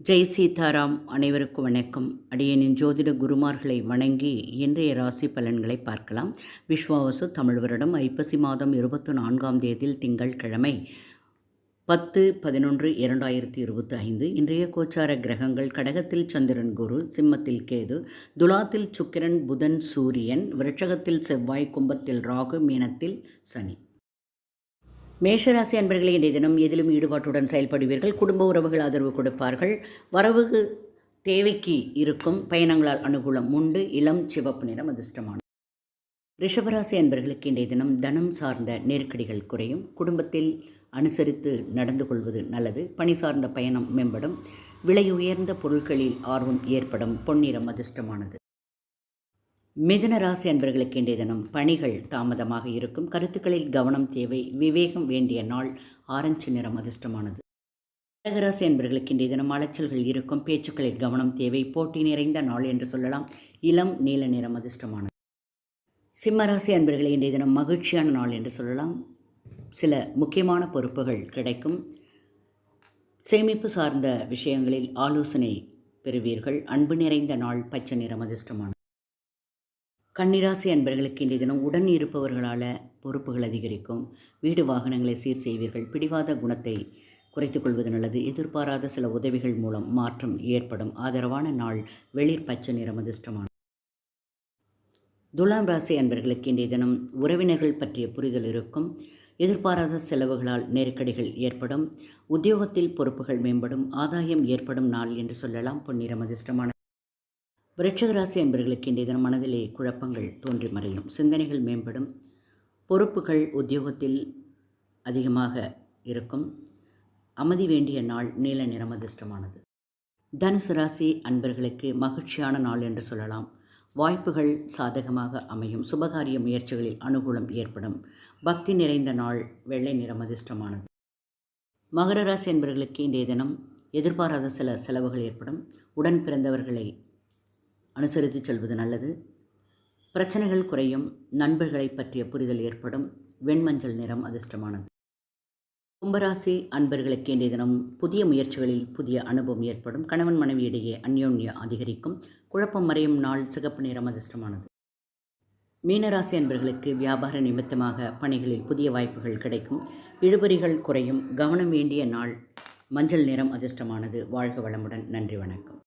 ஜெய் சீதாராம். அனைவருக்கும் வணக்கம். அடியேனின் ஜோதிட குருமார்களை வணங்கி இன்றைய ராசி பலன்களை பார்க்கலாம். விஸ்வாவசு தமிழ் வருடம் ஐப்பசி மாதம் 24ஆம் தேதியில் திங்கட்கிழமை 10/11/2025. இன்றைய கோச்சார கிரகங்கள்: கடகத்தில் சந்திரன் குரு, சிம்மத்தில் கேது, துலாத்தில் சுக்கிரன் புதன் சூரியன், விருட்சகத்தில் செவ்வாய், கும்பத்தில் ராகு, மீனத்தில் சனி. மேஷராசி அன்பர்களே, இன்றைய தினம் எதிலும் ஈடுபாட்டுடன் செயல்படுவீர்கள். குடும்ப உறவுகள் ஆதரவு கொடுப்பார்கள். வரவு தேவைக்கு இருக்கும். பயணங்களால் அனுகூலம் உண்டு. இளம் சிவப்பு நிறம் அதிர்ஷ்டமான. ரிஷபராசி அன்பர்களுக்கு இன்றைய தினம் தனம் சார்ந்த நெருக்கடிகள் குறையும். குடும்பத்தில் அனுசரித்து நடந்து கொள்வது நல்லது. பணி சார்ந்த பயணம் மேம்படும். விலை உயர்ந்த பொருட்களில் ஆர்வம் ஏற்படும். பொன்னிறம் அதிர்ஷ்டமானது. மிதுன ராசி அன்பர்களுக்கு இன்றைய தினம் பணிகள் தாமதமாக இருக்கும். கருத்துக்களில் கவனம் தேவை. விவேகம் வேண்டிய நாள். ஆரஞ்சு நிறம் அதிர்ஷ்டமானது. கடகராசி அன்பர்களுக்கு இன்றைய தினம் அலைச்சல்கள் இருக்கும். பேச்சுக்களில் கவனம் தேவை. போட்டி நிறைந்த நாள் என்று சொல்லலாம். இளம் நீல நிறம் அதிர்ஷ்டமானது. சிம்மராசி அன்பர்களை இன்றைய தினம் மகிழ்ச்சியான நாள் என்று சொல்லலாம். சில முக்கியமான பொறுப்புகள் கிடைக்கும். சேமிப்பு சார்ந்த விஷயங்களில் ஆலோசனை பெறுவீர்கள். அன்பு நிறைந்த நாள். பச்சை நிறம் அதிர்ஷ்டமானது. கன்னிராசி அன்பர்களுக்கு இன்றைய தினம் உடன் இருப்பவர்களால் பொறுப்புகள் அதிகரிக்கும். வீடு வாகனங்களை சீர் செய்வீர்கள். பிடிவாத குணத்தை குறைத்துக் கொள்வது நல்லது. எதிர்பாராத சில உதவிகள் மூலம் மாற்றம் ஏற்படும். ஆதரவான நாள். வெளிர் பச்சை நிறம் அதிர்ஷ்டமானது. துலாம் ராசி அன்பர்களுக்கு இன்றைய தினம் உறவினர்கள் பற்றிய புரிதல் இருக்கும். எதிர்பாராத செலவுகளால் நெருக்கடிகள் ஏற்படும். உத்தியோகத்தில் பொறுப்புகள் மேம்படும். ஆதாயம் ஏற்படும் நாள் என்று சொல்லலாம். பொன்னிறம் அதிர்ஷ்டமான. விருட்சிக ராசி அன்பர்களுக்கு இன்றைய தினம் மனதிலே குழப்பங்கள் தோன்றி மறையும். சிந்தனைகள் மேம்படும். பொறுப்புகள் உத்தியோகத்தில் அதிகமாக இருக்கும். அமைதி வேண்டிய நாள். நீல நிறம் அதிர்ஷ்டமானது. தனுசு ராசி அன்பர்களுக்கு மகிழ்ச்சியான நாள் என்று சொல்லலாம். வாய்ப்புகள் சாதகமாக அமையும். சுபகாரிய முயற்சிகளில் அனுகூலம் ஏற்படும். பக்தி நிறைந்த நாள். வெள்ளை நிறம் அதிர்ஷ்டமானது. மகர ராசி அன்பர்களுக்கு இன்றைய தினம் எதிர்பாராத சில செலவுகள் ஏற்படும். உடன் பிறந்தவர்களை அனுசரித்து செல்வது நல்லது. பிரச்சனைகள் குறையும். நண்பர்களை பற்றிய புரிதல் ஏற்படும். வெண்மஞ்சள் நிறம் அதிர்ஷ்டமானது. கும்பராசி அன்பர்களுக்கு இன்றைய தினம் புதிய முயற்சிகளில் புதிய அனுபவம் ஏற்படும். கணவன் மனைவியிடையே அந்யோன்யம் அதிகரிக்கும். குழப்பம் மறையும் நாள். சிகப்பு நிறம் அதிர்ஷ்டமானது. மீனராசி அன்பர்களுக்கு வியாபார நிமித்தமாக பணிகளில் புதிய வாய்ப்புகள் கிடைக்கும். இழுபறிகள் குறையும். கவனம் வேண்டிய நாள். மஞ்சள் நிறம் அதிர்ஷ்டமானது. வாழ்க வளமுடன். நன்றி, வணக்கம்.